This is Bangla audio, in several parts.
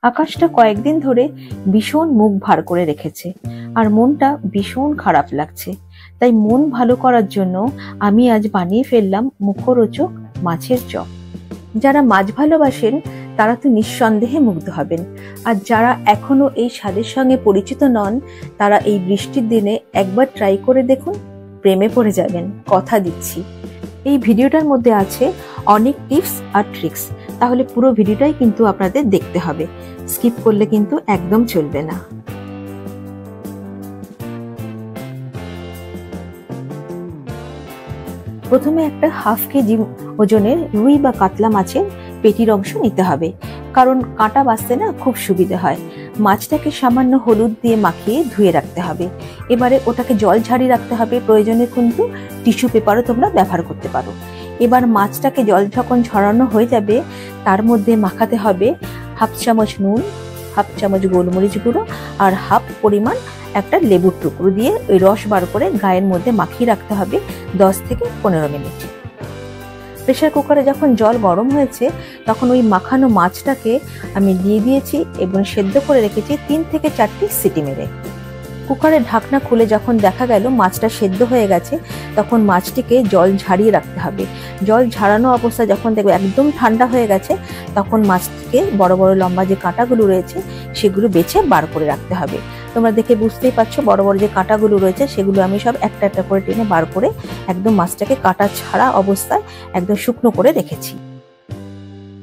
আকাশটা কয়েকদিন ধরে ভীষণ মুখ ভার করে রেখেছে আর মনটা ভীষণ খারাপ লাগছে। তাই মন ভালো করার জন্য আমি আজ বানিয়ে ফেললাম মুখরোচক মাছের চপ। যারা মাছ ভালোবাসেন তারা তো নিঃসন্দেহে মুগ্ধ হবেন, আর যারা এখনো এই স্বাদের সঙ্গে পরিচিত নন তারা এই বৃষ্টির দিনে একবার ট্রাই করে দেখুন, প্রেমে পড়ে যাবেন, কথা দিচ্ছি। এই ভিডিওটার মধ্যে আছে অনেক টিপস আর ট্রিক্স, তাহলে পুরো ভিডিওটাই কিন্তু আপনাদের দেখতে হবে, স্কিপ করলে কিন্তু একদম চলবে না। প্রথমে একটা হাফ কেজি ওজনের রুই বা কাতলা মাছের পেটির অংশ নিতে হবে, কারণ কাঁটা বাছতে না খুব সুবিধা হয়। মাছটাকে সামান্য হলুদ দিয়ে মাখিয়ে ধুয়ে রাখতে হবে। এবারে ওটাকে জল ঝাড়িয়ে রাখতে হবে, প্রয়োজনে কিন্তু টিস্যু পেপারও তোমরা ব্যবহার করতে পারো। এবার মাছটাকে জল যখন ঝরানো হয়ে যাবে তার মধ্যে মাখাতে হবে হাফ চামচ নুন, হাফ চামচ গোলমরিচ গুঁড়ো আর হাফ পরিমাণ একটা লেবুর টুকরো দিয়ে ওই রস বার করে গায়ের মধ্যে মাখিয়ে রাখতে হবে 10 থেকে 15 মিনিট। প্রেসার কুকারে যখন জল গরম হয়েছে তখন ওই মাখানো মাছটাকে আমি দিয়ে দিয়েছি এবং সেদ্ধ করে রেখেছি 3 থেকে 4টি সিটি মেরে। কুকারের ঢাকনা খুলে যখন দেখা গেল মাছটা সেদ্ধ হয়ে গেছে তখন মাছটিকে জল ঝাড়িয়ে রাখতে হবে। জল ঝাড়ানো অবস্থা যখন দেখবে একদম ঠান্ডা হয়ে গেছে তখন মাছটিকে বড় বড় লম্বা যে কাঁটাগুলো রয়েছে সেগুলো বেছে বার করে রাখতে হবে। তোমরা দেখে বুঝতেই পারছো বড় বড় যে কাঁটাগুলো রয়েছে সেগুলো আমি সব একটা একটা করে টেনে বার করে একদম মাছটাকে কাঁটা ছাড়া অবস্থায় একদম শুকনো করে রেখেছি।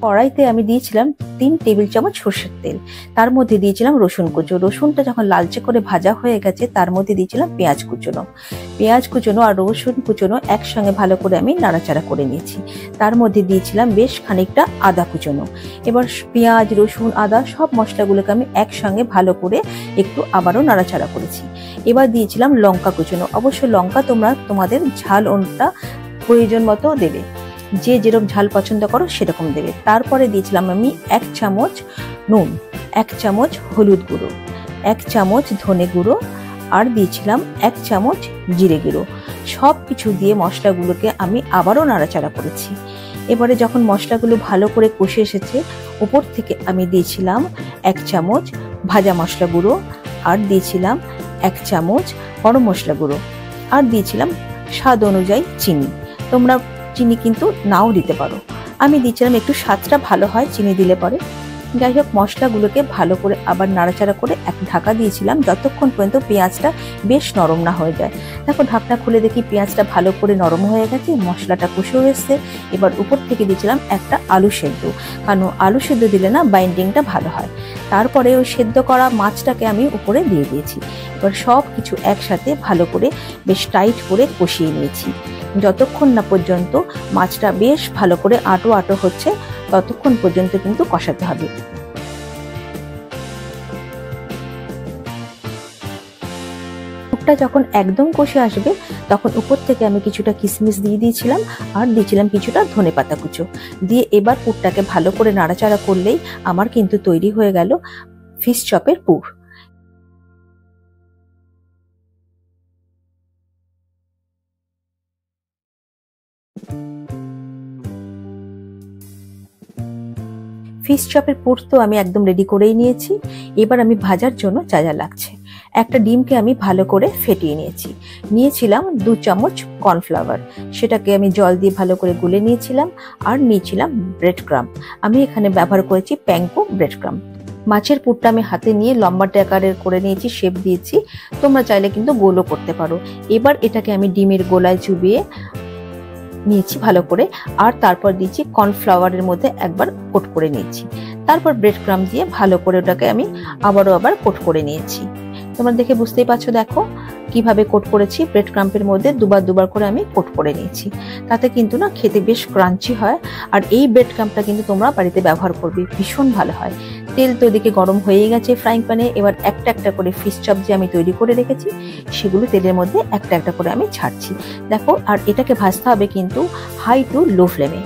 কড়াইতে আমি দিয়েছিলাম 3 টেবিল চামচ সরষের তেল, তার মধ্যে দিয়েছিলাম রসুন কুচো। রসুনটা যখন লালচে করে ভাজা হয়ে গেছে তার মধ্যে দিয়েছিলাম পেঁয়াজ কুচোনো। পেঁয়াজ কুচোনো আর রসুন কুচোনো একসঙ্গে ভালো করে আমি নাড়াচাড়া করে নিয়েছি। তার মধ্যে দিয়েছিলাম বেশ খানিকটা আদা কুচোনো। এবার পেঁয়াজ, রসুন, আদা সব মশলাগুলোকে আমি একসঙ্গে ভালো করে একটু আবারও নাড়াচাড়া করেছি। এবার দিয়েছিলাম লঙ্কা কুচোনো। অবশ্য লঙ্কা তোমরা তোমাদের ঝাল অনুটা প্রয়োজন মতো দেবে, যে যেরকম ঝাল পছন্দ করো সেরকম দেবে। তারপরে দিয়েছিলাম আমি 1 চামচ নুন, 1 চামচ হলুদ গুঁড়ো, 1 চামচ ধনে গুঁড়ো আর দিয়েছিলাম 1 চামচ জিরে গুঁড়ো। সব কিছু দিয়ে মশলাগুলোকে আমি আবারও নাড়াচাড়া করেছি। এবারে যখন মশলাগুলো ভালো করে কষে এসেছে উপর থেকে আমি দিয়েছিলাম 1 চামচ ভাজা মশলা গুঁড়ো আর দিয়েছিলাম 1 চামচ গরম মশলা গুঁড়ো আর দিয়েছিলাম স্বাদ অনুযায়ী চিনি। তোমরা চিনি কিন্তু নাও দিতে পারো, আমি দিয়েছিলাম একটু স্বাদটা ভালো হয় চিনি দিলে পরে। যাই হোক মশলাগুলোকে ভালো করে আবার নাড়াচাড়া করে এক ঢাকা দিয়েছিলাম যতক্ষণ পর্যন্ত পেঁয়াজটা বেশ নরম না হয়ে যায়। দেখো ঢাকনা খুলে দেখি পেঁয়াজটা ভালো করে নরম হয়ে গেছে, মশলাটা কষে এসছে। এবার উপর থেকে দিয়েছিলাম একটা আলু সেদ্ধ, কারণ আলু সেদ্ধ দিলে না বাইন্ডিংটা ভালো হয়। তারপরে ওই সেদ্ধ করা মাছটাকে আমি উপরে দিয়ে দিয়েছি। এবার সব কিছু একসাথে ভালো করে বেশ টাইট করে কষিয়ে নিয়েছি। যতক্ষণ না পর্যন্ত মাছটা বেশ ভালো করে আটো আটো হচ্ছে ততক্ষণ পর্যন্ত কিন্তু কষাতে হবে। পুরটা যখন একদম কষে আসবে তখন উপর থেকে আমি কিছুটা কিশমিশ দিয়ে দিয়েছিলাম আর দিয়েছিলাম কিছুটা ধনেপাতা কুচো দিয়ে এবার পুরটাকে ভালো করে নাড়াচাড়া করলেই আমার কিন্তু তৈরি হয়ে গেল ফিশ চপের পুর। ফিশ চপের পুর তো আমি একদম রেডি করেই নিয়েছি। এবার আমি ভাজার জন্য যা যা লাগছে, একটা ডিমকে আমি ভালো করে ফেটিয়ে নিয়েছিলাম 2 চামচ কর্নফ্লাওয়ার, সেটাকে আমি জল দিয়ে ভালো করে গুলে নিয়েছিলাম আর নিয়েছিলাম ব্রেড ক্রাম। আমি এখানে ব্যবহার করেছি প্যানকো ব্রেড ক্রাম। মাছের পুরটা আমি হাতে নিয়ে লম্বাটে আকারের করে নিয়েছি, শেপ দিয়েছি, তোমরা চাইলে কিন্তু গোলও করতে পারো। এবার এটাকে আমি ডিমের গোলায় চুবিয়ে নিয়েছি ভালো করে আর তারপর দিয়েছি কর্নফ্লাওয়ারের মধ্যে একবার কোট করে নিয়েছি। তারপর ব্রেড ক্রাম দিয়ে ভালো করে ওটাকে আমি আবার কোট করে নিয়েছি। তোমরা দেখে বুঝতেই পারছো, দেখো কিভাবে কোট করেছি। ব্রেড ক্রাম্পের মধ্যে দুবার করে আমি কোট করে নিয়েছি, তাতে কিন্তু না খেতে বেশ ক্রাঞ্চি হয়। আর এই ব্রেড ক্রাম্পটা কিন্তু তোমরা বাড়িতে ব্যবহার করবে, ভীষণ ভালো হয়। তেল তো এদিকে গরম হয়ে গেছে ফ্রাইং প্যানে। এবার একটা একটা করে ফিশ চপ যে আমি তৈরি করে রেখেছি সেগুলো তেলের মধ্যে একটা একটা করে আমি ছাড়ছি, দেখো। আর এটাকে ভাজতে হবে কিন্তু হাই টু লো ফ্লেমে,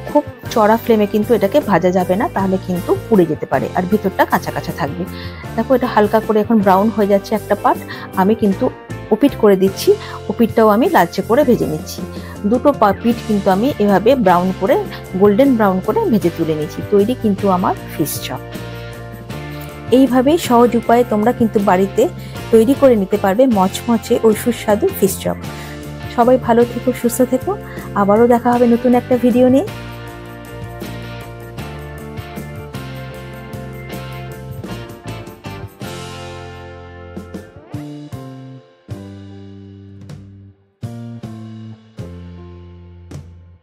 খুব চড়া ফ্লেমে কিন্তু এটাকে ভাজা যাবে না, তাহলে কিন্তু পুড়ে যেতে পারে আর ভিতরটা কাঁচা কাঁচা থাকবে। দেখো এটা হালকা করে এখন ব্রাউন হয়ে যাচ্ছে একটা পার্ট, আমি কিন্তু ওপিট করে দিচ্ছি, ওপিটটাও আমি লালচে করে ভেজে নিচ্ছি। দুটো পিঠ কিন্তু আমি এভাবে ব্রাউন করে গোল্ডেন ব্রাউন করে ভেজে তুলে নিয়েছি। তৈরি কিন্তু আমার ফিশ চপ। এইভাবেই সহজ উপায়ে তোমরা কিন্তু বাড়িতে তৈরি করে নিতে পারবে মচমচে ও সুস্বাদু ফিশ চপ। সবাই ভালো থেকো, সুস্থ থেকো। আবারও দেখা হবে নতুন একটা ভিডিও নিয়ে।